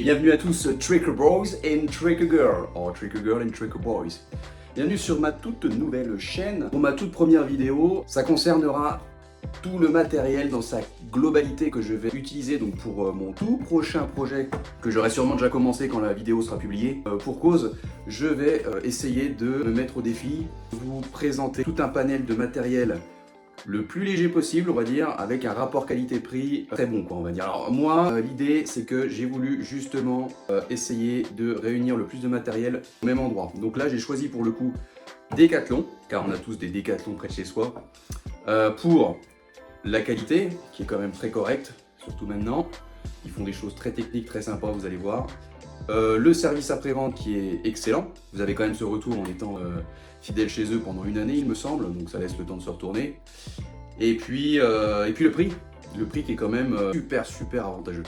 Bienvenue à tous, Tricker Boys and Tricker Girls, or Tricker Girl and Tricker Boys. Bienvenue sur ma toute nouvelle chaîne. Pour ma toute première vidéo, ça concernera tout le matériel dans sa globalité que je vais utiliser donc pour mon tout prochain projet que j'aurai sûrement déjà commencé quand la vidéo sera publiée. Pour cause, je vais essayer de me mettre au défi, vous présenter tout un panel de matériel le plus léger possible, on va dire, avec un rapport qualité-prix très bon, quoi, on va dire. Alors moi, l'idée, c'est que j'ai voulu justement essayer de réunir le plus de matériel au même endroit. Donc là, j'ai choisi pour le coup Decathlon, car on a tous des Decathlon près de chez soi, pour la qualité, qui est quand même très correcte, surtout maintenant. Ils font des choses très techniques, très sympas, vous allez voir. Le service après-vente qui est excellent. Vous avez quand même ce retour en étant fidèle chez eux pendant une année, il me semble, donc ça laisse le temps de se retourner. Et puis le prix qui est quand même super avantageux.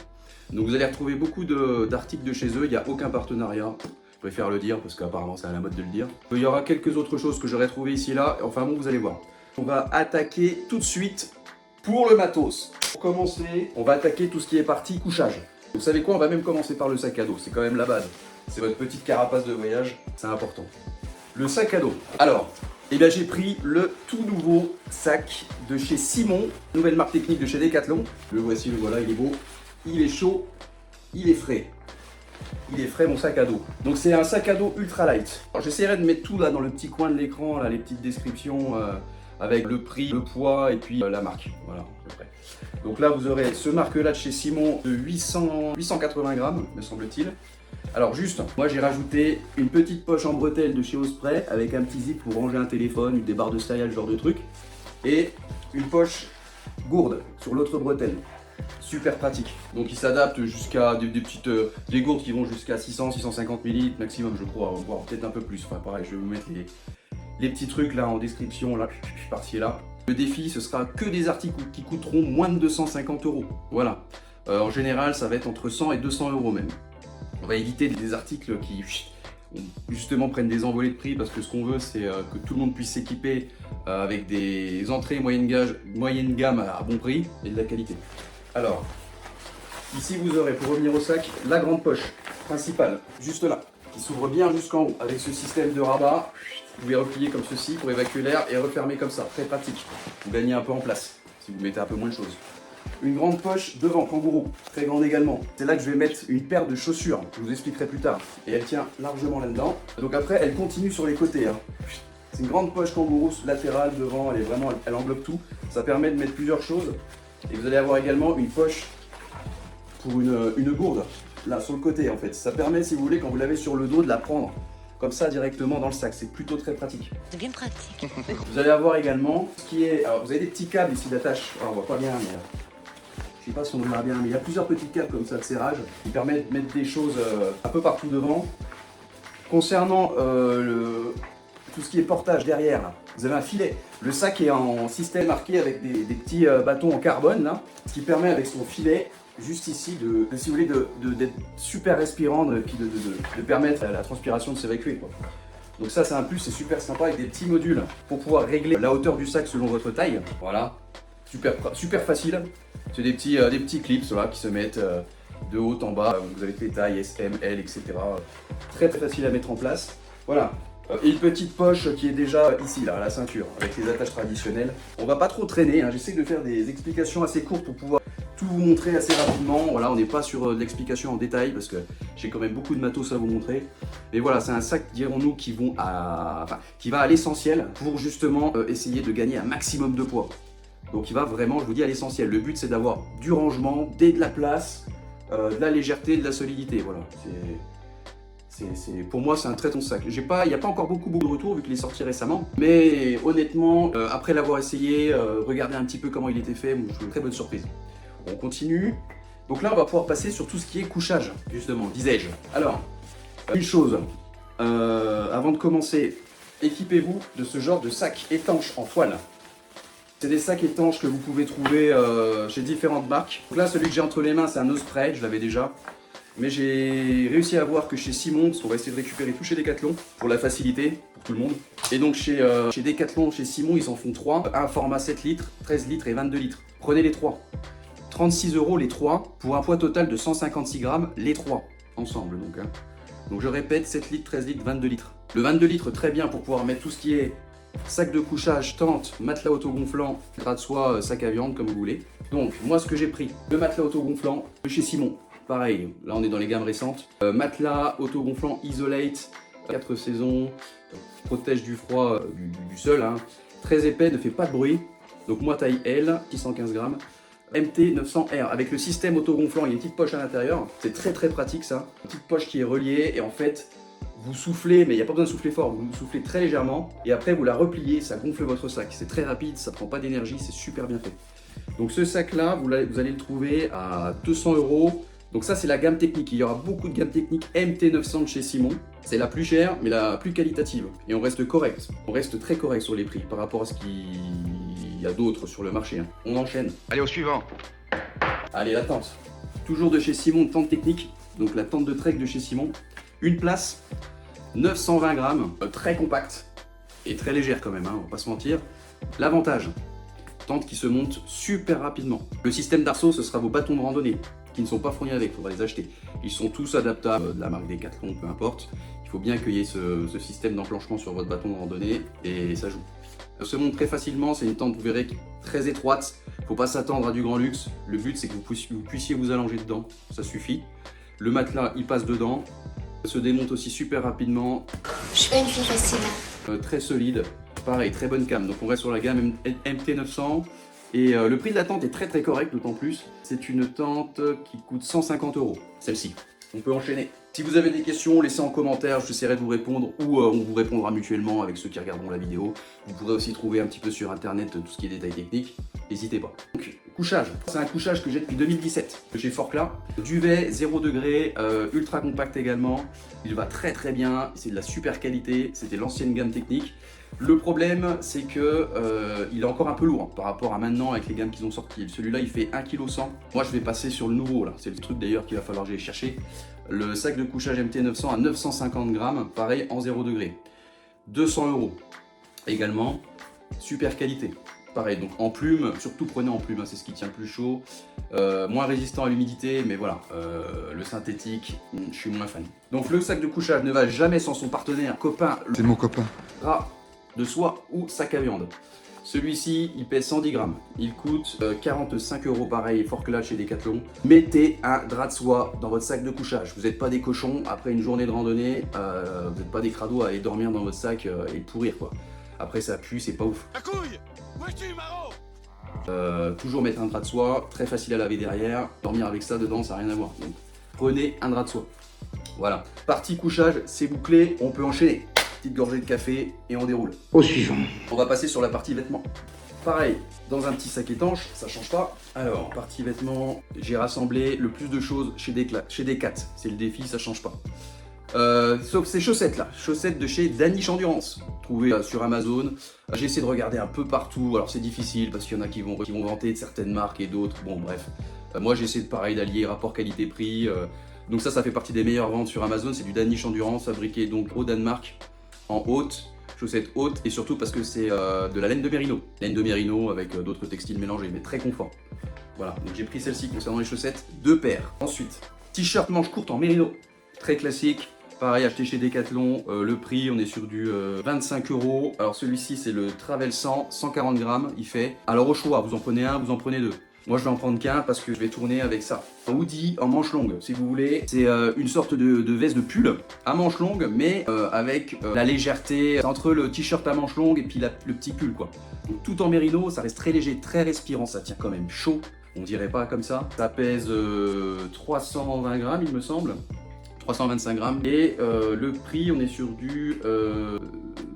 Donc vous allez retrouver beaucoup d'articles de chez eux, il n'y a aucun partenariat, je préfère le dire parce qu'apparemment c'est à la mode de le dire. Il y aura quelques autres choses que j'aurais trouvées ici et là, enfin bon, vous allez voir. On va attaquer tout de suite pour le matos. Pour commencer, on va attaquer tout ce qui est partie couchage. Vous savez quoi, on va même commencer par le sac à dos, c'est quand même la base. C'est votre petite carapace de voyage, c'est important. Le sac à dos. Alors, j'ai pris le tout nouveau sac de chez Simon, nouvelle marque technique de chez Decathlon. Le voici, le voilà, il est beau, il est chaud, il est frais. Il est frais mon sac à dos. Donc c'est un sac à dos ultra light. Alors j'essaierai de mettre tout là dans le petit coin de l'écran, là les petites descriptions avec le prix, le poids et puis la marque. Voilà, à peu près. Donc là vous aurez ce marque-là de chez Simon de 880 grammes, me semble-t-il. Alors juste, moi j'ai rajouté une petite poche en bretelle de chez Osprey avec un petit zip pour ranger un téléphone, des barres de céréales, ce genre de truc. Et une poche gourde sur l'autre bretelle. Super pratique. Donc il s'adapte jusqu'à des gourdes qui vont jusqu'à 600-650 ml maximum je crois, voire peut-être un peu plus. Enfin pareil, je vais vous mettre les petits trucs là en description, là, par-ci et là. Le défi, ce sera que des articles qui coûteront moins de 250 €. Voilà. En général, ça va être entre 100 et 200 € même. On va éviter des articles qui justement prennent des envolées de prix parce que ce qu'on veut, c'est que tout le monde puisse s'équiper avec des entrées moyenne gamme à bon prix et de la qualité. Alors, ici vous aurez, pour revenir au sac, la grande poche principale, juste là, qui s'ouvre bien jusqu'en haut avec ce système de rabat. Vous pouvez replier comme ceci pour évacuer l'air et refermer comme ça, très pratique. Vous gagnez un peu en place si vous mettez un peu moins de choses. Une grande poche devant, kangourou, très grande également. C'est là que je vais mettre une paire de chaussures, je vous expliquerai plus tard. Et elle tient largement là-dedans. Donc après, elle continue sur les côtés. Hein. C'est une grande poche kangourou latérale devant, elle englobe tout. Ça permet de mettre plusieurs choses. Et vous allez avoir également une poche pour une gourde, là sur le côté en fait. Ça permet, si vous voulez, quand vous l'avez sur le dos, de la prendre comme ça directement dans le sac. C'est plutôt très pratique. C'est bien pratique. Vous allez avoir également ce qui est... Alors vous avez des petits câbles ici d'attache. Alors on voit pas bien, mais... Je sais pas si on verra bien, mais il y a plusieurs petits câbles comme ça de serrage qui permettent de mettre des choses un peu partout devant. Concernant tout ce qui est portage derrière, là, vous avez un filet. Le sac est en système marqué avec des petits bâtons en carbone, là, ce qui permet avec son filet, juste ici, si vous voulez, d'être super respirant et puis de permettre à la transpiration de s'évacuer. Donc ça c'est un plus, c'est super sympa avec des petits modules pour pouvoir régler la hauteur du sac selon votre taille. Voilà, super facile. C'est des petits clips là, qui se mettent de haut en bas. Vous avez les tailles S, M, L, etc. Très facile à mettre en place. Voilà. Et une petite poche qui est déjà ici, là, à la ceinture, avec les attaches traditionnelles. On va pas trop traîner, hein. J'essaie de faire des explications assez courtes pour pouvoir tout vous montrer assez rapidement. Voilà, on n'est pas sur de l'explication en détail parce que j'ai quand même beaucoup de matos à vous montrer. Mais voilà, c'est un sac, dirons-nous, qui va à l'essentiel pour justement essayer de gagner un maximum de poids. Donc il va vraiment, je vous dis, à l'essentiel. Le but, c'est d'avoir du rangement, de la place, de la légèreté, de la solidité. Voilà. Pour moi, c'est un très bon sac. Il n'y a pas encore beaucoup de retours vu qu'il est sorti récemment. Mais honnêtement, après l'avoir essayé, regardez un petit peu comment il était fait, je suis une très bonne surprise. On continue. Donc là, on va pouvoir passer sur tout ce qui est couchage, justement, disais-je. Alors, une chose, avant de commencer, équipez-vous de ce genre de sac étanche en toile. C'est des sacs étanches que vous pouvez trouver chez différentes marques. Donc là, celui que j'ai entre les mains, c'est un Osprey, je l'avais déjà. Mais j'ai réussi à voir que chez Simon, parce qu'on va essayer de récupérer tout chez Decathlon, pour la facilité, pour tout le monde. Et donc chez Decathlon, chez Simon, ils en font 3. Un format 7 litres, 13 litres et 22 litres. Prenez les 3. 36 € les 3, pour un poids total de 156 grammes les 3. ensemble donc. Donc je répète, 7 litres, 13 litres, 22 litres. Le 22 litres, très bien pour pouvoir mettre tout ce qui est sac de couchage, tente, matelas autogonflant, drap de soie, sac à viande, comme vous voulez. Donc moi ce que j'ai pris, le matelas autogonflant de chez Simon. Pareil, là on est dans les gammes récentes. Matelas autogonflant Isolate, 4 saisons, protège du froid du sol, très épais, ne fait pas de bruit. Donc moi taille L, 615 grammes. MT900R avec le système autogonflant, il y a une petite poche à l'intérieur, c'est très pratique ça, une petite poche qui est reliée et en fait vous soufflez, mais il n'y a pas besoin de souffler fort, vous soufflez très légèrement et après vous la repliez, ça gonfle votre sac, c'est très rapide, ça prend pas d'énergie, c'est super bien fait. Donc ce sac là, vous allez le trouver à 200 €. Donc ça c'est la gamme technique, il y aura beaucoup de gamme technique MT900 de chez Simon, c'est la plus chère mais la plus qualitative et on reste correct, on reste très correct sur les prix par rapport à ce qu'il y a d'autres sur le marché. On enchaîne. Allez au suivant. Allez, la tente. Toujours de chez Simon, tente technique. Donc la tente de trek de chez Simon. Une place, 920 grammes, très compacte et très légère quand même, on va pas se mentir. L'avantage, tente qui se monte super rapidement. Le système d'arceau, ce sera vos bâtons de randonnée qui ne sont pas fournis avec, il faudra les acheter. Ils sont tous adaptables, de la marque Decathlon, peu importe. Il faut bien qu'il y ait ce système d'enclenchement sur votre bâton de randonnée et ça joue. Elle se monte très facilement, c'est une tente, vous verrez, très étroite. Faut pas s'attendre à du grand luxe. Le but, c'est que vous puissiez vous allonger dedans, ça suffit. Le matelas, il passe dedans. Ça se démonte aussi super rapidement. Je suis pas une fille facile. Très solide. Pareil, très bonne cam. Donc on reste sur la gamme MT900. Et le prix de la tente est très correct, d'autant plus. C'est une tente qui coûte 150 €, celle-ci. On peut enchaîner. Si vous avez des questions, laissez en commentaire, j'essaierai de vous répondre ou on vous répondra mutuellement avec ceux qui regarderont la vidéo. Vous pourrez aussi trouver un petit peu sur internet tout ce qui est détails techniques, n'hésitez pas. Donc, couchage, c'est un couchage que j'ai depuis 2017 chez Forclaz. Duvet 0 degré, ultra compact également, il va très bien, c'est de la super qualité, c'était l'ancienne gamme technique. Le problème, c'est que il est encore un peu lourd par rapport à maintenant avec les gammes qu'ils ont sorties. Celui-là, il fait 1,1 kg. Moi, je vais passer sur le nouveau là. C'est le truc d'ailleurs qu'il va falloir que j'aille chercher. Le sac de couchage MT900 à 950 grammes, pareil en 0 degré. 200 € également, super qualité. Pareil, donc en plume, surtout prenez en plume, c'est ce qui tient le plus chaud. Moins résistant à l'humidité, mais voilà, le synthétique, je suis moins fan. Donc le sac de couchage ne va jamais sans son partenaire, copain. C'est mon copain. Drap de soie ou sac à viande. Celui-ci, il pèse 110 grammes. Il coûte 45 € pareil, Forclaz chez Decathlon. Mettez un drap de soie dans votre sac de couchage. Vous n'êtes pas des cochons, après une journée de randonnée, vous n'êtes pas des crados à aller dormir dans votre sac et pourrir quoi. Après ça pue, c'est pas ouf. La couille. Où es-tu, Maro? Toujours mettre un drap de soie, très facile à laver derrière. Dormir avec ça dedans, ça n'a rien à voir. Donc, prenez un drap de soie. Voilà. Partie couchage, c'est bouclé, on peut enchaîner. Petite gorgée de café et on déroule. Au suivant. On va passer sur la partie vêtements. Pareil, dans un petit sac étanche, ça change pas. Alors, partie vêtements, j'ai rassemblé le plus de choses chez Decat. C'est le défi, ça change pas. Sauf ces chaussettes là, chaussettes de chez Danish Endurance, trouvées sur Amazon. J'ai essayé de regarder un peu partout, alors c'est difficile parce qu'il y en a qui vont vanter de certaines marques et d'autres, bon bref. Moi j'ai essayé d'allier rapport qualité-prix, donc ça fait partie des meilleures ventes sur Amazon, c'est du Danish Endurance, fabriqué donc au Danemark, en haute, chaussettes hautes, et surtout parce que c'est de la laine de mérino. Laine de mérino avec d'autres textiles mélangés, mais très confort. Voilà, donc j'ai pris celle-ci concernant les chaussettes, 2 paires. Ensuite, t-shirt manche courte en mérino, très classique. Pareil, acheté chez Decathlon, le prix, on est sur du 25 €. Alors celui-ci, c'est le Travel 100, 140 grammes, il fait. Alors au choix, vous en prenez un, vous en prenez deux. Moi, je vais en prendre qu'un parce que je vais tourner avec ça. Un hoodie en manche longue, si vous voulez. C'est une sorte de veste de pull à manche longue, mais avec la légèreté entre le t-shirt à manche longue et puis le petit pull, quoi. Donc, tout en mérino, ça reste très léger, très respirant, ça tient quand même chaud. On dirait pas comme ça. Ça pèse 320 grammes, il me semble. 325 grammes et le prix on est sur du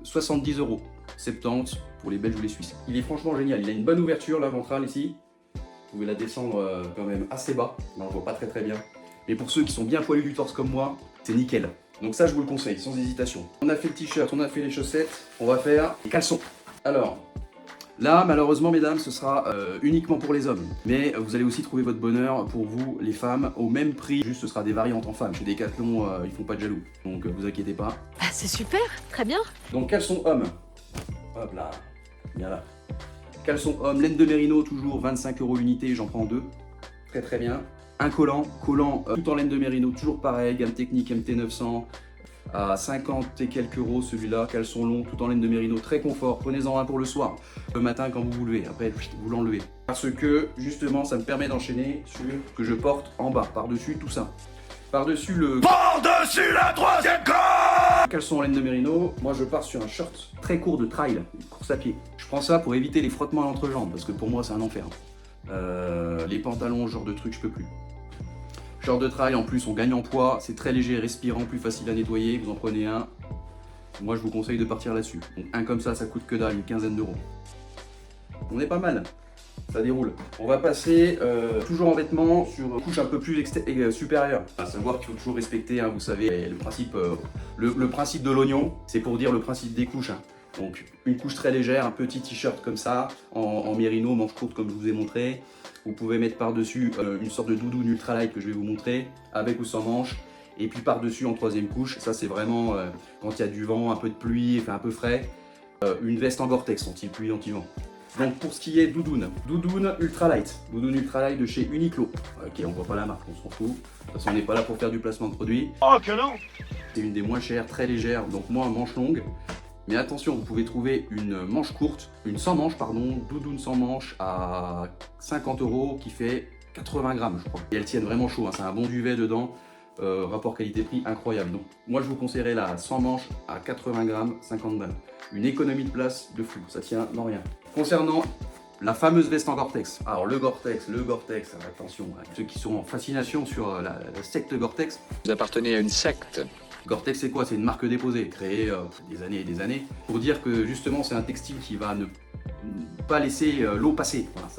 70 €, 70 pour les Belges ou les Suisses. Il est franchement génial, il a une bonne ouverture la ventrale ici, vous pouvez la descendre quand même assez bas, non je vois pas très bien, mais pour ceux qui sont bien poilus du torse comme moi, c'est nickel. Donc ça je vous le conseille sans hésitation. On a fait le t-shirt, on a fait les chaussettes, on va faire les caleçons. Alors là, malheureusement, mesdames, ce sera uniquement pour les hommes. Mais vous allez aussi trouver votre bonheur pour vous, les femmes, au même prix. Juste, ce sera des variantes en femmes. Chez Decathlon, ils font pas de jaloux. Donc, vous inquiétez pas. Ah, c'est super, très bien. Donc, caleçon homme. Hop là. Bien là. Caleçon homme, laine de mérino, toujours 25 € l'unité. J'en prends 2. Très bien. Un collant tout en laine de mérino, toujours pareil, gamme technique MT900, à 50 et quelques euros celui-là, caleçon long, tout en laine de mérino, très confort, prenez-en un pour le soir, le matin quand vous vous levez, après vous l'enlevez. Parce que justement ça me permet d'enchaîner sur ce que je porte en bas, par-dessus tout ça. Par-dessus le... Par-dessus la troisième corde. Caleçon en laine de mérino, moi je pars sur un short très court de trail, une course à pied. Je prends ça pour éviter les frottements à l'entrejambe, parce que pour moi c'est un enfer. Les pantalons, ce genre de truc, je peux plus. Short de trail, en plus on gagne en poids, c'est très léger, respirant, plus facile à nettoyer, vous en prenez un. Moi je vous conseille de partir là-dessus. Donc un comme ça coûte que dalle, une quinzaine d'euros. On est pas mal, ça déroule. On va passer toujours en vêtements sur une couche un peu plus supérieure. À savoir qu'il faut toujours respecter, hein, vous savez, le principe de l'oignon, c'est pour dire le principe des couches. Hein. Donc une couche très légère, un petit t-shirt comme ça, en mérino, manche courte comme je vous ai montré. Vous pouvez mettre par-dessus une sorte de doudoune ultralight que je vais vous montrer, avec ou sans manche. Et puis par-dessus en troisième couche, ça c'est vraiment quand il y a du vent, un peu de pluie, enfin un peu frais, une veste en Gore-Tex, anti-pluie, anti-vent. Donc pour ce qui est doudoune ultralight de chez Uniqlo. Ok, on voit pas la marque, on s'en fout. De toute façon on n'est pas là pour faire du placement de produit. Oh que non. C'est une des moins chères, très légère, donc moi en manche longue. Mais attention, vous pouvez trouver une manche courte, une sans manche pardon, doudoune sans manche à 50 euros qui fait 80 grammes je crois. Et elles tiennent vraiment chaud, hein, c'est un bon duvet dedans, rapport qualité-prix incroyable. Donc moi je vous conseillerais la sans manche à 80 grammes, 50 balles. Une économie de place de fou, ça tient dans rien. Concernant la fameuse veste en Gore-Tex. Alors le Gore-Tex, attention, hein, ceux qui sont en fascination sur la secte Gore-Tex. Vous appartenez à une secte. Gore-Tex c'est quoi? C'est une marque déposée, créée des années et des années, pour dire que justement c'est un textile qui va ne pas laisser l'eau passer. Voilà,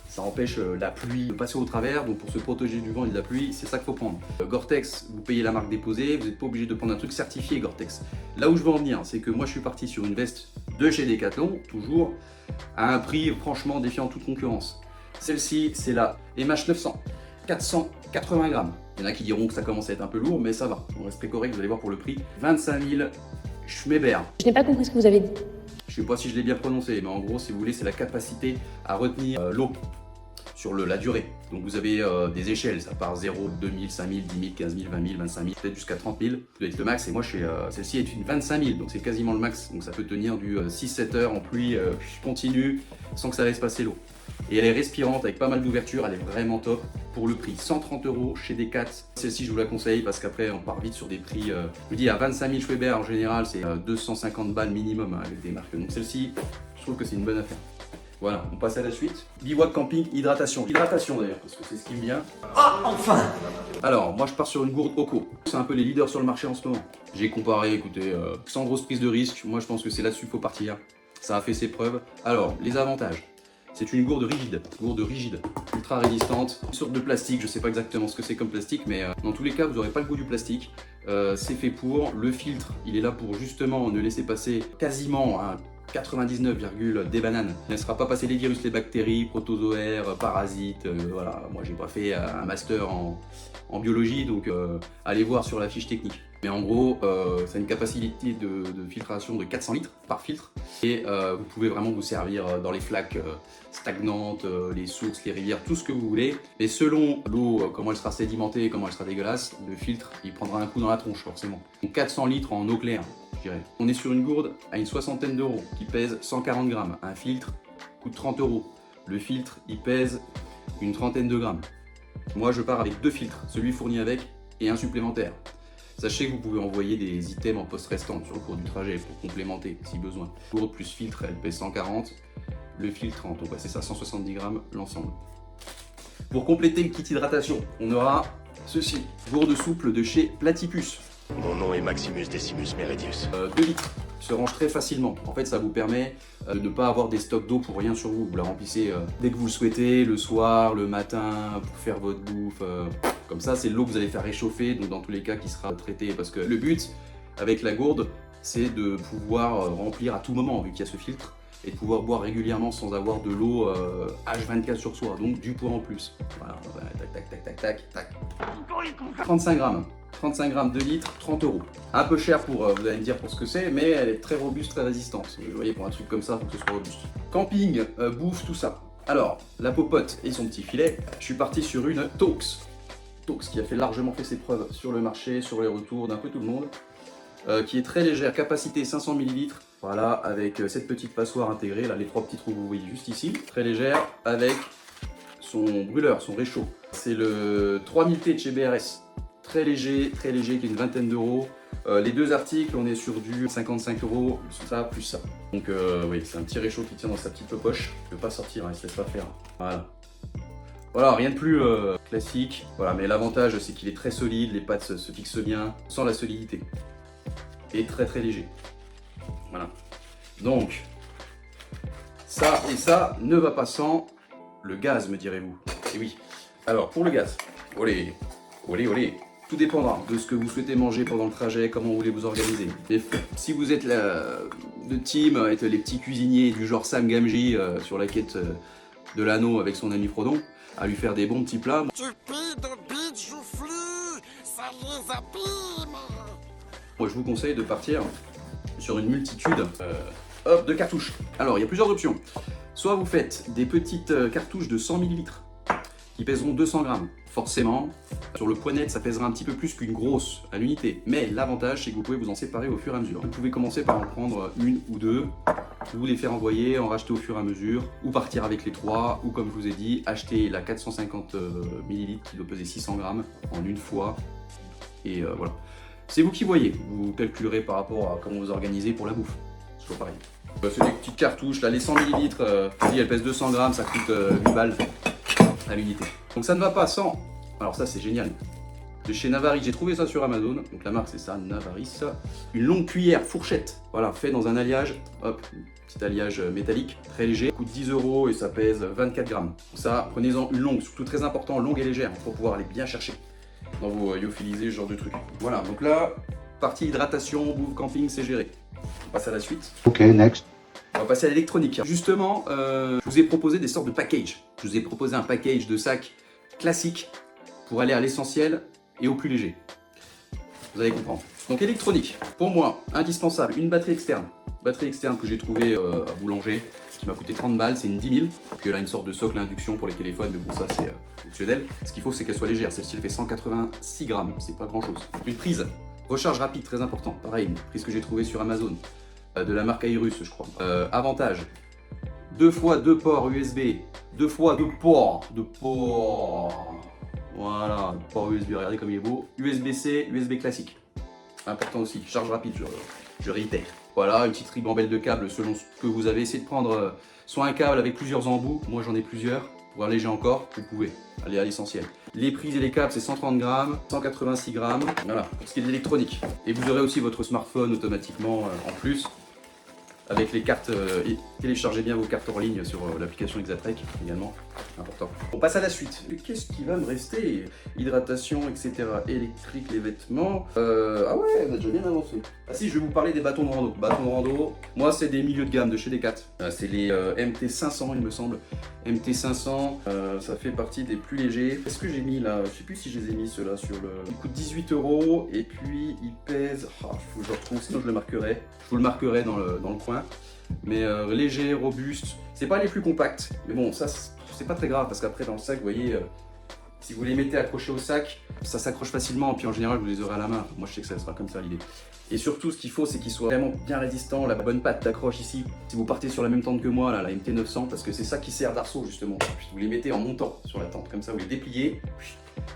ça empêche la pluie de passer au travers, donc pour se protéger du vent et de la pluie, c'est ça qu'il faut prendre. Gore-Tex, vous payez la marque déposée, vous n'êtes pas obligé de prendre un truc certifié Gore-Tex. Là où je veux en venir, c'est que moi je suis parti sur une veste de chez Decathlon, toujours, à un prix franchement défiant toute concurrence. Celle-ci, c'est la MH900, 480 grammes. Il y en a qui diront que ça commence à être un peu lourd, mais ça va. On reste très correct, vous allez voir pour le prix. 25 000 Schmeber. Je n'ai pas compris ce que vous avez dit. Je sais pas si je l'ai bien prononcé, mais en gros, si vous voulez, c'est la capacité à retenir l'eau sur la durée. Donc vous avez des échelles, ça part 0, 2000, 5000, 10 000, 15 000, 20 000, 25 000, peut-être jusqu'à 30 000. Ça doit être le max, et moi, celle-ci est une 25 000, donc c'est quasiment le max. Donc ça peut tenir du 6-7 heures en pluie continue, sans que ça laisse passer l'eau. Et elle est respirante avec pas mal d'ouverture, elle est vraiment top pour le prix. 130 euros chez Decat. Celle-ci, je vous la conseille parce qu'après, on part vite sur des prix. Je vous dis, à 25 000 Schweber en général, c'est 250 balles minimum hein, avec des marques. Donc celle-ci, je trouve que c'est une bonne affaire. Voilà, on passe à la suite. Bivouac camping, hydratation. Hydratation d'ailleurs, parce que c'est ce qui me vient. Ah enfin. Alors, moi je pars sur une gourde Oco. C'est un peu les leaders sur le marché en ce moment. J'ai comparé, écoutez, sans grosse prise de risque. Moi je pense que c'est là-dessus qu'il faut partir. Ça a fait ses preuves. Alors, les avantages. C'est une gourde rigide, ultra résistante, une sorte de plastique, je sais pas exactement ce que c'est comme plastique, mais dans tous les cas, vous n'aurez pas le goût du plastique. C'est fait pour, le filtre, il est là pour justement ne laisser passer quasiment un 99, des bananes. Il ne laissera pas passer les virus, les bactéries, protozoaires, parasites, voilà. Moi j'ai pas fait un master en biologie, donc allez voir sur la fiche technique. Mais en gros, ça a une capacité de filtration de 400 litres par filtre. Et vous pouvez vraiment vous servir dans les flaques stagnantes, les sources, les rivières, tout ce que vous voulez. Mais selon l'eau, comment elle sera sédimentée, comment elle sera dégueulasse, le filtre, il prendra un coup dans la tronche forcément. Donc 400 litres en eau claire, je dirais. On est sur une gourde à une soixantaine d'euros, qui pèse 140 grammes. Un filtre coûte 30 euros. Le filtre, il pèse une trentaine de grammes. Moi, je pars avec 2 filtres, celui fourni avec et un supplémentaire. Sachez que vous pouvez envoyer des items en poste restante sur le cours du trajet pour complémenter si besoin. Gourde plus filtre, elle pèse 140, le filtre 30, donc c'est ça, 170 grammes l'ensemble. Pour compléter le kit hydratation, on aura ceci, gourde souple de chez Platypus. Mon nom est Maximus Decimus Meridius. 2 litres, se range très facilement. En fait, ça vous permet de ne pas avoir des stocks d'eau pour rien sur vous. Vous la remplissez dès que vous le souhaitez, le soir, le matin, pour faire votre bouffe. Comme ça, c'est l'eau que vous allez faire réchauffer, donc dans tous les cas qui sera traitée. Parce que le but, avec la gourde, c'est de pouvoir remplir à tout moment, vu qu'il y a ce filtre, et de pouvoir boire régulièrement sans avoir de l'eau H24 sur soi, donc du poids en plus. Voilà, tac. 35 grammes. 35 grammes, 2 litres, 30 euros. Un peu cher pour, vous allez me dire pour ce que c'est, mais elle est très robuste, très résistante. Vous voyez, pour un truc comme ça, il faut que ce soit robuste. Camping, bouffe, tout ça. Alors, la popote et son petit filet, je suis parti sur une Taux qui a largement fait ses preuves sur le marché, sur les retours d'un peu tout le monde, qui est très légère, capacité 500 ml, voilà, avec cette petite passoire intégrée, là les 3 petits trous que vous voyez juste ici, très légère, avec son brûleur, son réchaud. C'est le 3000T de chez BRS, très léger, qui est une vingtaine d'euros. Les deux articles, on est sur du 55 €, ça plus ça. Donc oui, c'est un petit réchaud qui tient dans sa petite poche. Il ne peut pas sortir, il ne se laisse pas faire. Voilà, rien de plus classique. Voilà, mais l'avantage, c'est qu'il est très solide, les pattes se fixent bien, sans la solidité. Et très léger. Voilà. Donc, ça et ça ne va pas sans le gaz, me direz-vous. Et oui. Alors, pour le gaz, olé. Tout dépendra de ce que vous souhaitez manger pendant le trajet, comment vous voulez vous organiser. Et si vous êtes de team, être les petits cuisiniers du genre Sam Gamgee sur la quête de l'anneau avec son ami Frodon, à lui faire des bons petits plats. Moi je vous conseille de partir sur une multitude de cartouches. Alors il y a plusieurs options. Soit vous faites des petites cartouches de 100 ml qui pèseront 200 grammes. Forcément, sur le poignet, ça pèsera un petit peu plus qu'une grosse à l'unité. Mais l'avantage, c'est que vous pouvez vous en séparer au fur et à mesure. Vous pouvez commencer par en prendre une ou deux, vous les faire envoyer, en racheter au fur et à mesure, ou partir avec les 3, ou comme je vous ai dit, acheter la 450 ml qui doit peser 600 grammes en une fois. Et voilà. C'est vous qui voyez. Vous calculerez par rapport à comment vous organisez pour la bouffe. C'est toujours pareil. C'est des petites cartouches, là, les 100 ml, elles pèsent 200 grammes, ça coûte 8 balles à l'unité. Donc ça ne va pas sans, alors ça c'est génial, de chez Navaris, j'ai trouvé ça sur Amazon, donc la marque c'est ça, Navaris, une longue cuillère fourchette, voilà, fait dans un alliage, hop, petit alliage métallique, très léger, ça coûte 10 € et ça pèse 24 grammes. Donc ça, prenez-en une longue, surtout très important, longue et légère, pour pouvoir aller bien chercher dans vos lyophilisés, ce genre de trucs. Voilà, donc là, partie hydratation, bouffe, camping, c'est géré. On passe à la suite. Ok, next. On va passer à l'électronique. Justement, je vous ai proposé des sortes de package. Je vous ai proposé un package de sacs classique pour aller à l'essentiel et au plus léger. Vous allez comprendre. Donc électronique, pour moi, indispensable, une batterie externe. Batterie externe que j'ai trouvée à Boulanger, qui m'a coûté 30 balles, c'est une 10 000. Puis elle a une sorte de socle induction pour les téléphones, mais bon ça c'est au-dessus d'elle. Ce qu'il faut c'est qu'elle soit légère, celle-ci elle fait 186 grammes, c'est pas grand chose. Une prise, recharge rapide, très important. Pareil, une prise que j'ai trouvée sur Amazon, de la marque Airus je crois. Avantage, 2 fois 2 ports USB, 2 fois 2 ports, voilà, port USB, regardez comme il est beau. USB-C, USB classique. Important aussi, charge rapide, je réitère. Voilà, une petite ribambelle de câbles selon ce que vous avez. Essayez de prendre soit un câble avec plusieurs embouts, moi j'en ai plusieurs. Pour alléger encore, vous pouvez aller à l'essentiel. Les prises et les câbles, c'est 130 grammes, 186 grammes, voilà, pour ce qui est de l'électronique. Et vous aurez aussi votre smartphone automatiquement en plus. Avec les cartes, téléchargez bien vos cartes hors ligne sur l'application Exatrek également, important. On passe à la suite. Qu'est-ce qui va me rester? Hydratation, etc. Électrique, les vêtements. Ah ouais, on a déjà bien avancé. Ah si, je vais vous parler des bâtons de rando. Bâtons de rando, moi c'est des milieux de gamme de chez Decat. C'est les MT500 il me semble. MT500, ça fait partie des plus légers. Est-ce que j'ai mis là? Je sais plus si je les ai mis ceux-là sur le... Il coûte 18 € et puis il pèse... Ah, faut que je le retrouve, sinon je le marquerai. Je vous le marquerai dans le coin. Mais léger, robuste. C'est pas les plus compacts. Mais bon, ça c'est pas très grave parce qu'après dans le sac, vous voyez, si vous les mettez accrochés au sac, ça s'accroche facilement. Et puis en général, vous les aurez à la main. Moi je sais que ça sera comme ça l'idée. Et surtout, ce qu'il faut, c'est qu'ils soient vraiment bien résistants. La bonne patte d'accroche ici. Si vous partez sur la même tente que moi, là, la MT900, parce que c'est ça qui sert d'arceau justement. Vous les mettez en montant sur la tente, comme ça, vous les dépliez.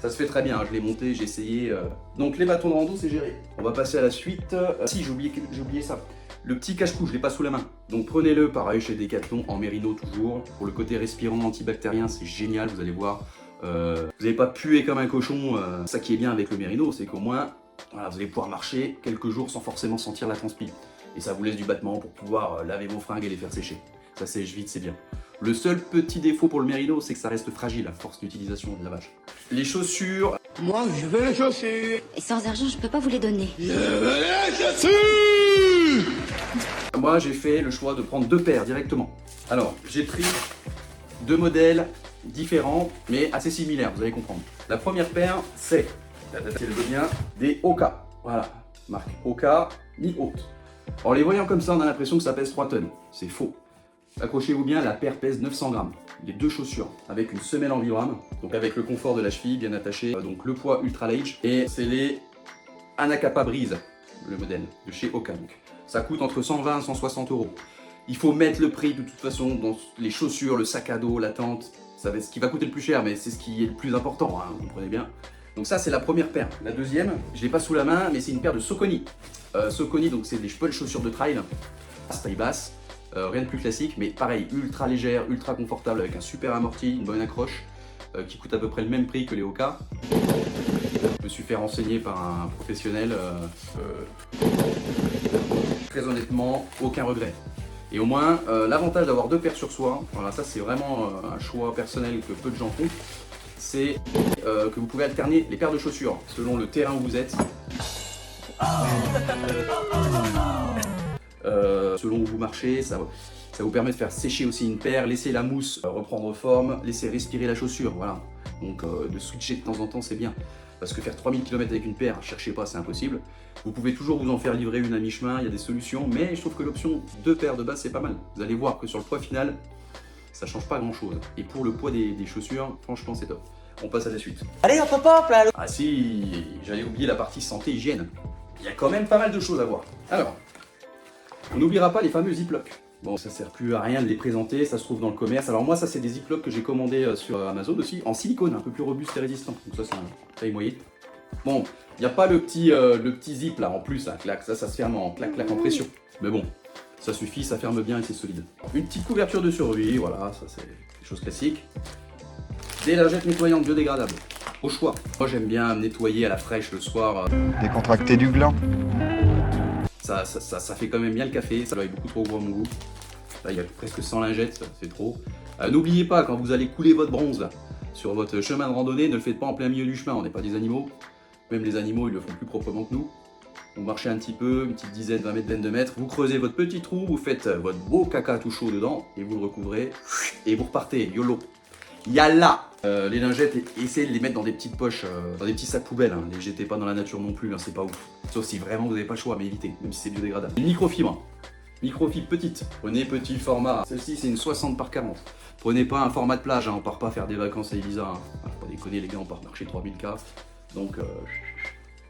Ça se fait très bien, hein. Je l'ai monté, j'ai essayé. Donc les bâtons de rando, c'est géré. On va passer à la suite. Si, j'ai oublié ça. Le petit cache-cou, je l'ai pas sous la main. Donc prenez-le, pareil, chez Decathlon, en mérino toujours. Pour le côté respirant, antibactérien, c'est génial, vous allez voir. Vous n'allez pas puer comme un cochon. Ça qui est bien avec le mérino, c'est qu'au moins, voilà, vous allez pouvoir marcher quelques jours sans forcément sentir la transpi. Et ça vous laisse du battement pour pouvoir laver vos fringues et les faire sécher. Ça sèche vite, c'est bien. Le seul petit défaut pour le mérino, c'est que ça reste fragile à force d'utilisation et de lavage. Les chaussures... Moi, je veux les chaussures. Et sans argent, je peux pas vous les donner. Je veux les chaussures. Moi, j'ai fait le choix de prendre 2 paires directement. Alors, j'ai pris 2 modèles différents, mais assez similaires, vous allez comprendre. La première paire, c'est bien des Oka. Voilà, marque Oka, mi-haute. En les voyant comme ça, on a l'impression que ça pèse 3 tonnes. C'est faux. Accrochez-vous bien, la paire pèse 900 grammes. Les deux chaussures avec une semelle en vibram, donc avec le confort de la cheville bien attaché, donc le poids Ultra Lage, et c'est les Anacapa Breeze, le modèle de chez Hoka. Donc, ça coûte entre 120 et 160 euros. Il faut mettre le prix de toute façon dans les chaussures, le sac à dos, la tente. Ça va être ce qui va coûter le plus cher, mais c'est ce qui est le plus important, hein, vous comprenez bien. Donc ça, c'est la première paire. La deuxième, je l'ai pas sous la main, mais c'est une paire de Saucony. Saucony, donc c'est des belles chaussures de trail, taille basse, rien de plus classique, mais pareil, ultra légère, ultra confortable, avec un super amorti, une bonne accroche, qui coûte à peu près le même prix que les Hoka. Je me suis fait renseigner par un professionnel. Très honnêtement, aucun regret. Et au moins, l'avantage d'avoir deux paires sur soi, voilà, ça c'est vraiment un choix personnel que peu de gens font, c'est que vous pouvez alterner les paires de chaussures selon le terrain où vous êtes. Selon où vous marchez, ça vous permet de faire sécher aussi une paire, laisser la mousse reprendre forme, laisser respirer la chaussure, voilà. Donc de switcher de temps en temps c'est bien. Parce que faire 3000 km avec une paire, cherchez pas, c'est impossible. Vous pouvez toujours vous en faire livrer une à mi-chemin, il y a des solutions, mais je trouve que l'option 2 paires de base c'est pas mal. Vous allez voir que sur le poids final, ça change pas grand chose. Et pour le poids des chaussures, franchement c'est top. On passe à la suite. Allez hop hop hop là. Ah si, j'allais oublier la partie santé hygiène. Il y a quand même pas mal de choses à voir. Alors, on n'oubliera pas les fameux ziplocs. Bon, ça sert plus à rien de les présenter, ça se trouve dans le commerce. Alors moi, ça c'est des ziplocs que j'ai commandés sur Amazon aussi, en silicone, un peu plus robuste et résistant. Donc ça c'est un taille moyenne. Bon, il n'y a pas le petit zip là en plus, là, clac, ça se ferme en clac en pression. Mais bon, ça suffit, ça ferme bien et c'est solide. Une petite couverture de survie, voilà, ça c'est des choses classiques. Des lingettes nettoyantes biodégradables, au choix. Moi j'aime bien me nettoyer à la fraîche le soir. Décontracter du gland. Ça fait quand même bien le café, ça doit être beaucoup trop gros à mon goût. Là il y a presque 100 lingettes, c'est trop. N'oubliez pas, quand vous allez couler votre bronze là, sur votre chemin de randonnée, ne le faites pas en plein milieu du chemin, on n'est pas des animaux. Même les animaux ils le font plus proprement que nous. Vous marchez un petit peu, une petite dizaine, 20 mètres, 22 mètres, vous creusez votre petit trou, vous faites votre beau caca tout chaud dedans, et vous le recouvrez, et vous repartez, YOLO. Yalla. Les lingettes, essayez de les mettre dans des petites poches, dans des petits sacs poubelles, hein. Les jetez pas dans la nature non plus, hein, c'est pas ouf. Sauf si vraiment vous n'avez pas le choix, mais évitez, même si c'est biodégradable. Une microfibre. Microfibre petite, prenez petit format. Celle-ci c'est une 60 par 40. Prenez pas un format de plage, hein. On part pas faire des vacances à Ibiza. Hein. Faut pas déconner les gars, on part marcher 3000 km. Donc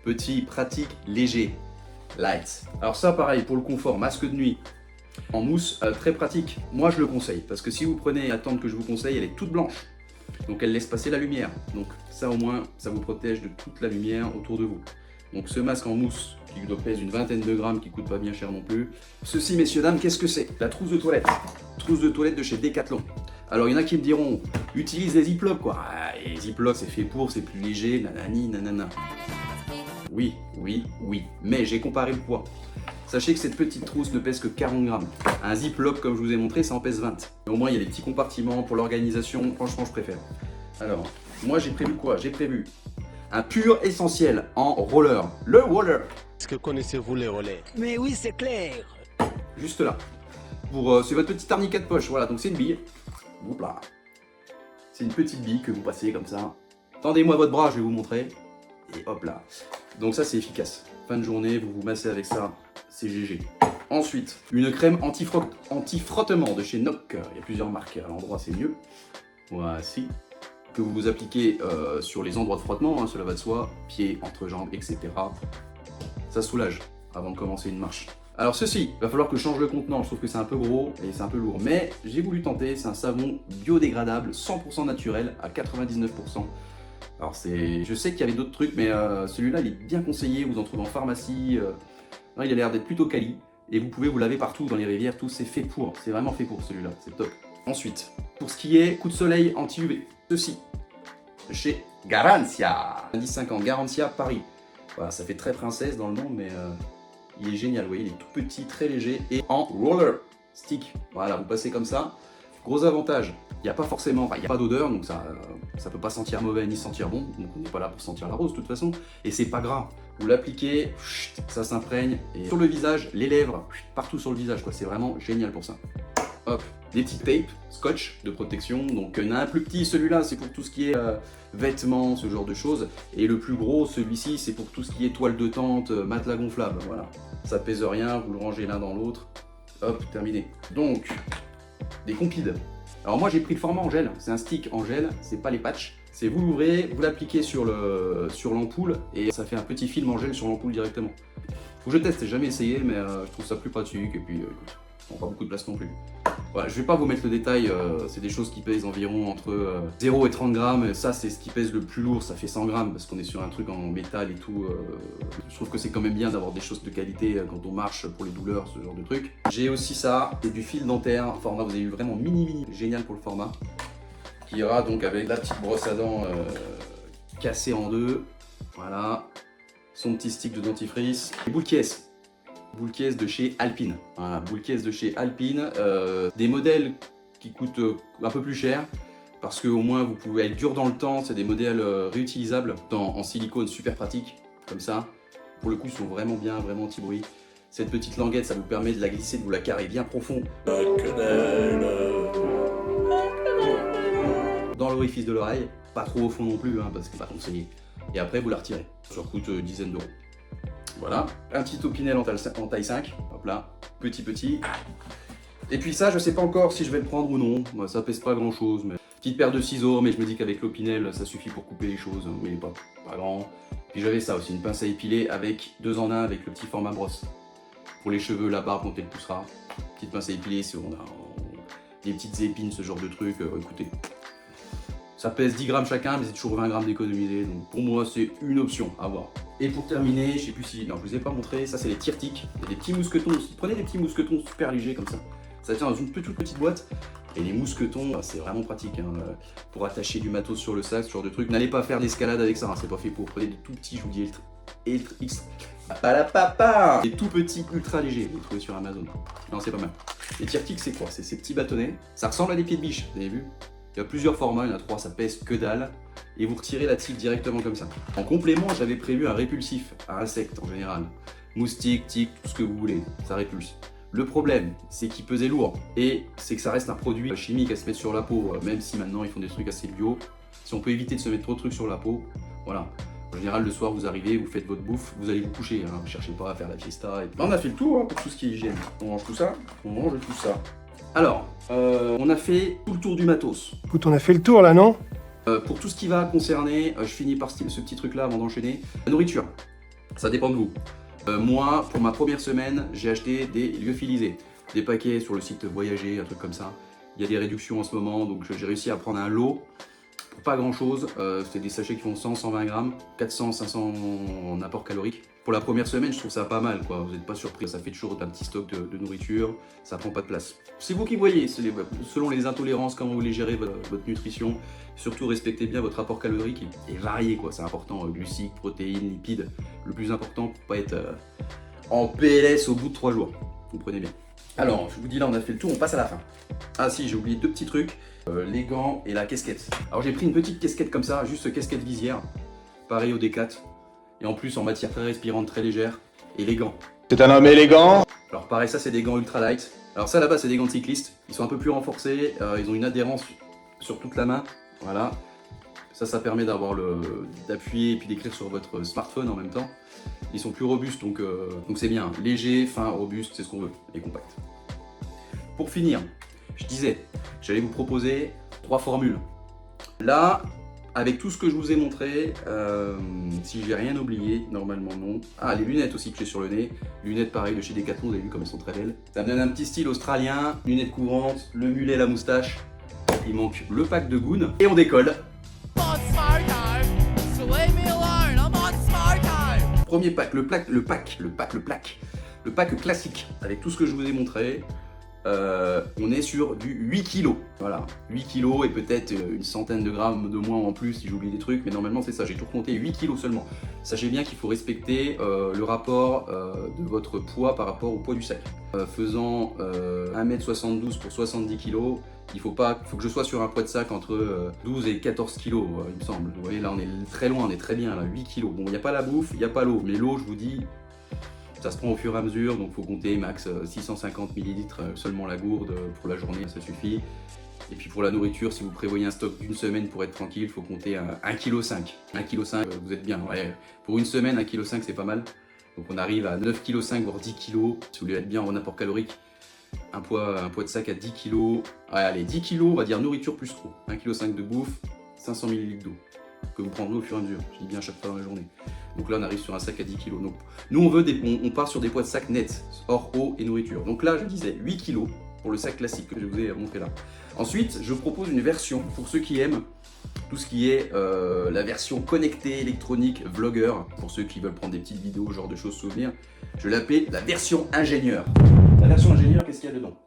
petit, pratique, léger, light. Alors ça pareil, pour le confort, masque de nuit. En mousse, très pratique. Moi je le conseille, parce que si vous prenez la tente que je vous conseille, elle est toute blanche. Donc elle laisse passer la lumière. Donc ça au moins, ça vous protège de toute la lumière autour de vous. Donc ce masque en mousse, qui doit pèse une vingtaine de grammes, qui coûte pas bien cher non plus. Ceci, messieurs, dames, qu'est-ce que c'est? La trousse de toilette. Trousse de toilette de chez Decathlon. Alors il y en a qui me diront, utilise les ziplocs quoi. Ah, les ziplocs c'est fait pour, c'est plus léger, nanani, nanana. Oui, mais j'ai comparé le poids. Sachez que cette petite trousse ne pèse que 40 grammes. Un ziploc, comme je vous ai montré, ça en pèse 20. Mais au moins, il y a des petits compartiments pour l'organisation. Franchement, je préfère. Alors, moi, j'ai prévu quoi? J'ai prévu un pur essentiel en roller. Le roller. Est-ce que connaissez-vous les relais? Mais oui c'est clair. Juste là. C'est votre petit arnica de poche. Voilà, donc c'est une bille. Hop là. C'est une petite bille que vous passez comme ça. Tendez-moi votre bras, je vais vous montrer. Et hop là. Donc ça, c'est efficace. Fin de journée, vous vous massez avec ça. C'est GG. Ensuite, une crème anti-frottement de chez Nock. Il y a plusieurs marques, à l'endroit c'est mieux. Voici. Que vous vous appliquez sur les endroits de frottement, hein, cela va de soi, pieds, entrejambes, etc. Ça soulage avant de commencer une marche. Alors ceci, il va falloir que je change le contenant, je trouve que c'est un peu gros et c'est un peu lourd. Mais j'ai voulu tenter, c'est un savon biodégradable, 100% naturel, à 99%. Alors je sais qu'il y avait d'autres trucs, mais celui-là il est bien conseillé, vous en trouvez en pharmacie. Non, il a l'air d'être plutôt quali et vous pouvez vous laver partout dans les rivières, tout c'est fait pour, c'est vraiment fait pour celui-là, c'est top. Ensuite, pour ce qui est coup de soleil anti-UV, ceci, chez Garantia, indice 50, Garantia Paris. Voilà, ça fait très princesse dans le nom, mais il est génial, vous voyez, il est tout petit, très léger et en roller stick. Voilà, vous passez comme ça. Gros avantage, il n'y a pas forcément, il n'y a pas d'odeur, donc ça peut pas sentir mauvais ni sentir bon, donc on n'est pas là pour sentir la rose de toute façon, et c'est pas gras. Vous l'appliquez, ça s'imprègne, et sur le visage, les lèvres, partout sur le visage, quoi. C'est vraiment génial pour ça. Hop, des petites tapes, scotch de protection, donc il y en a un plus petit, celui-là c'est pour tout ce qui est vêtements, ce genre de choses, et le plus gros, celui-ci, c'est pour tout ce qui est toile de tente, matelas gonflable, voilà. Ça pèse rien, vous le rangez l'un dans l'autre, hop, terminé. Donc, des compides. Alors moi j'ai pris le format en gel, c'est un stick en gel, c'est pas les patchs. C'est vous l'ouvrez, vous l'appliquez sur l'ampoule et ça fait un petit film en gel sur l'ampoule directement. Faut que je teste, j'ai jamais essayé mais je trouve ça plus pratique et puis écoute, on prend pas beaucoup de place non plus. Voilà, je vais pas vous mettre le détail, c'est des choses qui pèsent environ entre 0 et 30 grammes. Ça c'est ce qui pèse le plus lourd, ça fait 100 grammes parce qu'on est sur un truc en métal et tout. Je trouve que c'est quand même bien d'avoir des choses de qualité quand on marche pour les douleurs, ce genre de truc. J'ai aussi ça, c'est du fil dentaire, format vous avez eu vraiment mini, génial pour le format. Qui ira donc avec la petite brosse à dents cassée en deux, voilà, son petit stick de dentifrice, et boule caisse de chez Alpine, voilà, boule caisse de chez Alpine, des modèles qui coûtent un peu plus cher, parce que au moins vous pouvez être dur dans le temps, c'est des modèles réutilisables, en silicone super pratique, comme ça, pour le coup ils sont vraiment bien, vraiment anti-bruit. Cette petite languette ça vous permet de la glisser, de vous la carrer bien profond. Dans l'orifice de l'oreille, pas trop au fond non plus, hein, parce que c'est pas conseillé. Et après, vous la retirez. Ça coûte dizaines d'euros. Voilà. Un petit opinel en taille 5. Hop là. Petit. Et puis ça, je sais pas encore si je vais le prendre ou non. Moi, ça pèse pas grand chose. Mais... Petite paire de ciseaux, mais je me dis qu'avec l'opinel, ça suffit pour couper les choses. Mais il est pas grand. Puis j'avais ça aussi, une pince à épiler avec 2 en 1 avec le petit format brosse. Pour les cheveux, la barbe, quand elle poussera. Petite pince à épiler, si on a des petites épines, ce genre de truc. Écoutez. Ça pèse 10 grammes chacun, mais c'est toujours 20 grammes d'économiser. Donc pour moi, c'est une option à voir. Et pour terminer, je sais plus si... Non, je vous ai pas montré. Ça, c'est les tire-tiques. Il y a des petits mousquetons aussi. Prenez des petits mousquetons super légers comme ça. Ça tient dans une petite boîte. Et les mousquetons, c'est vraiment pratique. Hein, pour attacher du matos sur le sac, ce genre de truc. N'allez pas faire d'escalade avec ça. Hein, c'est pas fait pour. Prenez des tout petits, je vous dis, des tout petits, ultra légers. Vous les trouvez sur Amazon. Non, c'est pas mal. Les tire-tiques, c'est quoi? C'est ces petits bâtonnets. Ça ressemble à des pieds de biche, vous avez vu? Il y a plusieurs formats, il y en a 3, ça pèse que dalle. Et vous retirez la tique directement comme ça. En complément, j'avais prévu un répulsif à insectes en général. Moustiques, tiques, tout ce que vous voulez, ça répulse. Le problème, c'est qu'il pesait lourd. Et c'est que ça reste un produit chimique à se mettre sur la peau. Même si maintenant ils font des trucs assez bio. Si on peut éviter de se mettre trop de trucs sur la peau, voilà. En général, le soir, vous arrivez, vous faites votre bouffe, vous allez vous coucher. Hein. Vous cherchez pas à faire la fiesta. Et... Là, on a fait le tour hein, pour tout ce qui est hygiène. On mange tout ça, on mange tout ça. Alors, on a fait tout le tour du matos. Écoute, on a fait le tour là, non? Pour tout ce qui va concerner, je finis par ce petit truc là avant d'enchaîner. La nourriture, ça dépend de vous. Moi, pour ma première semaine, j'ai acheté des lyophilisés. Des paquets sur le site Voyager, un truc comme ça. Il y a des réductions en ce moment, donc j'ai réussi à prendre un lot. Pour pas grand chose, c'est des sachets qui font 100-120 grammes, 400-500 en apport calorique. Pour la première semaine, je trouve ça pas mal, quoi. Vous n'êtes pas surpris, ça fait toujours un petit stock de nourriture, ça prend pas de place. C'est vous qui voyez, selon les intolérances, comment vous voulez gérer votre nutrition. Surtout, respectez bien votre apport calorique et varié, quoi. C'est important, glucides, protéines, lipides. Le plus important pour pas être en PLS au bout de 3 jours. Vous comprenez bien. Alors, je vous dis là, on a fait le tour, on passe à la fin. Ah si, j'ai oublié 2 petits trucs, les gants et la casquette. Alors j'ai pris une petite casquette comme ça, juste casquette visière, pareil au Decat. Et en plus en matière très respirante, très légère, et les gants. C'est un homme élégant. Alors pareil, ça c'est des gants ultra light. Alors ça là-bas c'est des gants de cycliste, ils sont un peu plus renforcés, ils ont une adhérence sur toute la main, voilà. Ça permet d'appuyer et puis d'écrire sur votre smartphone en même temps. Ils sont plus robustes, donc c'est bien. Léger, fin, robuste, c'est ce qu'on veut, et compact. Pour finir, je disais, j'allais vous proposer 3 formules. Là, avec tout ce que je vous ai montré, si j'ai rien oublié, normalement non. Ah, les lunettes aussi que j'ai sur le nez. Lunettes pareil de chez Decathlon, vous avez vu comme elles sont très belles. Ça me donne un petit style australien, lunettes couvrantes, le mulet, la moustache. Il manque le pack de goon et on décolle. Premier pack, le pack classique, avec tout ce que je vous ai montré. On est sur du 8 kg. Voilà, 8 kg et peut-être une centaine de grammes de moins en plus si j'oublie des trucs, mais normalement c'est ça, j'ai tout compté, 8 kg seulement. Sachez bien qu'il faut respecter le rapport de votre poids par rapport au poids du sac. Faisant 1m72 pour 70 kg, il faut que je sois sur un poids de sac entre 12 et 14 kg, il me semble. Vous voyez là on est très loin, on est très bien là, 8 kg. Bon, il n'y a pas la bouffe, il n'y a pas l'eau, mais l'eau je vous dis, ça se prend au fur et à mesure, donc il faut compter max 650 ml seulement la gourde pour la journée, ça suffit. Et puis pour la nourriture, si vous prévoyez un stock d'une semaine pour être tranquille, il faut compter 1,5 kg. 1,5 kg, vous êtes bien. Ouais. Pour une semaine, 1,5 kg c'est pas mal. Donc on arrive à 9,5 kg voire 10 kg si vous voulez être bien en apport calorique. un poids de sac à 10 kg. Ouais, allez, 10 kg, on va dire nourriture plus trop. 1,5 kg de bouffe, 500 ml d'eau que vous prendrez au fur et à mesure. Je dis bien chaque fois dans la journée. Donc là, on arrive sur un sac à 10 kg. Donc, nous, on part sur des poids de sac nets, hors eau et nourriture. Donc là, je disais 8 kg pour le sac classique que je vous ai montré là. Ensuite, je propose une version pour ceux qui aiment tout ce qui est la version connectée, électronique, vlogueur, pour ceux qui veulent prendre des petites vidéos, genre de choses souvenirs. Je l'appelle la version ingénieur. La version ingénieur, qu'est-ce qu'il y a dedans?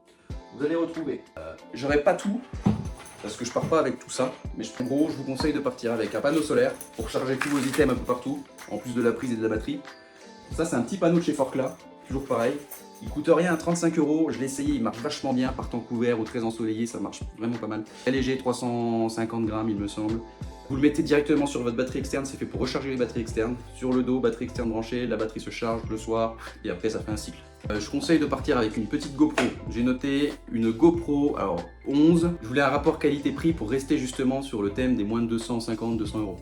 Vous allez retrouver, j'aurai pas tout, parce que je pars pas avec tout ça, mais en gros, je vous conseille de partir avec un panneau solaire pour charger tous vos items un peu partout, en plus de la prise et de la batterie. Ça, c'est un petit panneau de chez Forclaz, toujours pareil. Il coûte rien, 35 €. Je l'ai essayé, il marche vachement bien par temps couvert ou très ensoleillé, ça marche vraiment pas mal. Très léger, 350 grammes, il me semble. Vous le mettez directement sur votre batterie externe, c'est fait pour recharger les batteries externes. Sur le dos, batterie externe branchée, la batterie se charge le soir et après ça fait un cycle. Je conseille de partir avec une petite GoPro. J'ai noté une GoPro, alors 11. Je voulais un rapport qualité-prix pour rester justement sur le thème des moins de 250-200 €.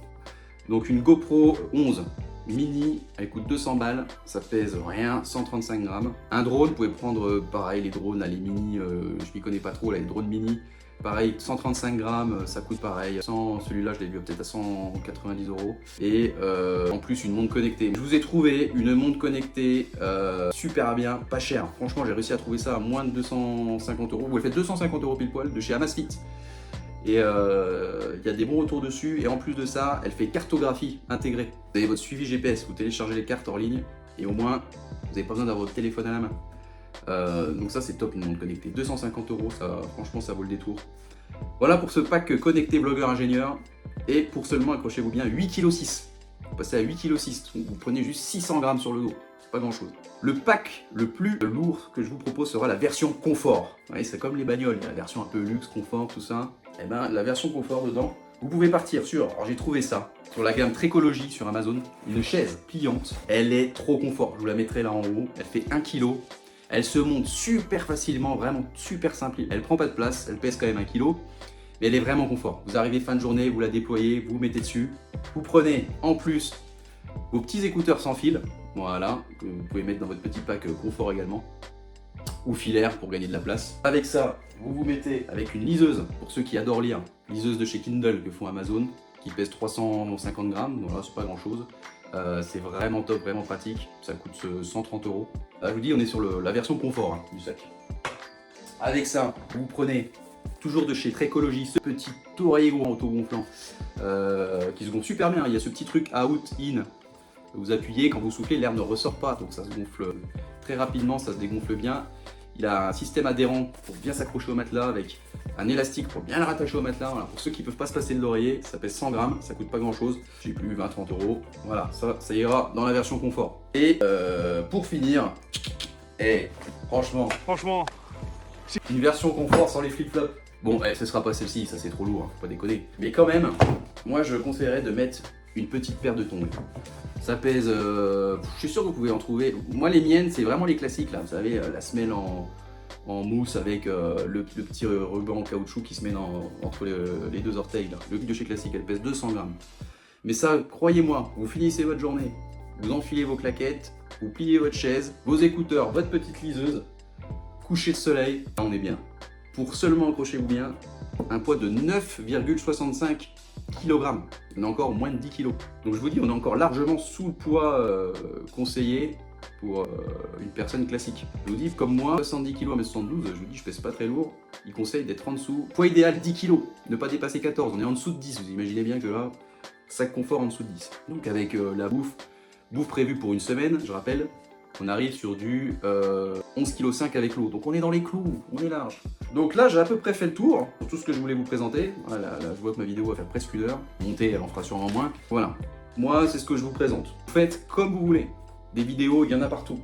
Donc une GoPro 11 mini, elle coûte 200 balles, ça pèse rien, 135 grammes. Un drone, vous pouvez prendre pareil les drones, là, les mini, je m'y connais pas trop, là, les drones mini. Pareil, 135 grammes, ça coûte pareil. Celui-là, je l'ai vu peut-être à 190 €. Et en plus, une montre connectée. Je vous ai trouvé une montre connectée super bien, pas cher. Franchement, j'ai réussi à trouver ça à moins de 250 €. Ou elle fait 250 € pile poil de chez Amazfit. Et il y a des bons retours dessus. Et en plus de ça, elle fait cartographie intégrée. Vous avez votre suivi GPS, vous téléchargez les cartes en ligne. Et au moins, vous n'avez pas besoin d'avoir votre téléphone à la main. Donc ça c'est top, une montre connectée, 250 €, ça, franchement ça vaut le détour. Voilà pour ce pack connecté vlogueur ingénieur, et pour seulement, accrochez-vous bien, 8,6 kg. Vous passez à 8,6 kg, donc vous prenez juste 600 grammes sur le dos, c'est pas grand chose. Le pack le plus lourd que je vous propose sera la version confort. Ouais, c'est comme les bagnoles, la version un peu luxe, confort, tout ça. Et ben la version confort dedans, vous pouvez partir sur, alors j'ai trouvé ça, sur la gamme Trécologie sur Amazon, une chaise pliante, elle est trop confort, je vous la mettrai là en haut, elle fait 1 kg. Elle se monte super facilement, vraiment super simple. Elle prend pas de place, elle pèse quand même 1 kg, mais elle est vraiment confort. Vous arrivez fin de journée, vous la déployez, vous mettez dessus. Vous prenez en plus vos petits écouteurs sans fil, voilà, que vous pouvez mettre dans votre petit pack confort également, ou filaire pour gagner de la place. Avec ça, vous vous mettez avec une liseuse, pour ceux qui adorent lire, liseuse de chez Kindle que font Amazon, qui pèse 350 grammes, voilà, c'est pas grand chose. C'est vraiment top, vraiment pratique, ça coûte 130 €. Là, je vous dis, on est sur la version confort du sac. Avec ça, vous prenez toujours de chez Trécologie ce petit oreiller autogonflant qui se gonfle super bien. Il y a ce petit truc out, in. Vous appuyez, quand vous soufflez, l'air ne ressort pas, donc ça se gonfle très rapidement, ça se dégonfle bien. Il a un système adhérent pour bien s'accrocher au matelas avec un élastique pour bien le rattacher au matelas. Voilà. Pour ceux qui ne peuvent pas se passer de l'oreiller, ça pèse 100 grammes, ça coûte pas grand chose. J'ai plus 20-30 €. Voilà, ça ira dans la version confort. Et pour finir, franchement, une version confort sans les flip-flops. Bon, ce sera pas celle-ci, ça c'est trop lourd, hein, faut pas déconner. Mais quand même, moi je conseillerais de mettre une petite paire de tongs. Ça pèse, je suis sûr que vous pouvez en trouver. Moi les miennes, c'est vraiment les classiques là, vous savez, la semelle en mousse avec le petit ruban en caoutchouc qui se met entre les deux orteils là. Le de chez Classique, elle pèse 200 grammes. Mais ça, croyez-moi, vous finissez votre journée, vous enfilez vos claquettes, vous pliez votre chaise, vos écouteurs, votre petite liseuse, coucher de soleil, là on est bien. Pour seulement, accrochez-vous bien, un poids de 9,65 kg. On est encore moins de 10 kg. Donc je vous dis, on est encore largement sous le poids conseillé pour une personne classique. Je vous dis, comme moi, 70 kg à 72, je vous dis, je pèse pas très lourd. Il conseille d'être en dessous. Poids idéal 10 kg, ne pas dépasser 14. On est en dessous de 10. Vous imaginez bien que là, sac confort en dessous de 10. Donc avec la bouffe prévue pour une semaine, je rappelle, on arrive sur du 11,5 kg avec l'eau. Donc on est dans les clous, on est large. Donc là, j'ai à peu près fait le tour pour tout ce que je voulais vous présenter. Voilà, là, je vois que ma vidéo va faire presque 1 heure. Montée, elle en fera sûrement moins. Voilà, moi, c'est ce que je vous présente. Faites comme vous voulez. Des vidéos, il y en a partout.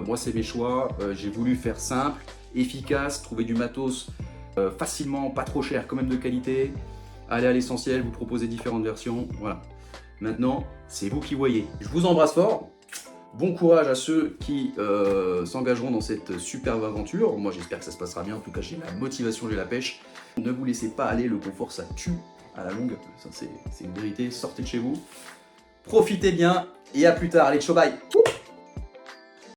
Moi, c'est mes choix. J'ai voulu faire simple, efficace, trouver du matos facilement, pas trop cher, quand même de qualité. Aller à l'essentiel, vous proposer différentes versions. Voilà. Maintenant, c'est vous qui voyez. Je vous embrasse fort. Bon courage à ceux qui s'engageront dans cette superbe aventure. Moi, j'espère que ça se passera bien. En tout cas, j'ai la motivation, j'ai la pêche. Ne vous laissez pas aller, le confort, ça tue à la longue. Ça, c'est une vérité. Sortez de chez vous. Profitez bien et à plus tard. Allez, ciao, bye.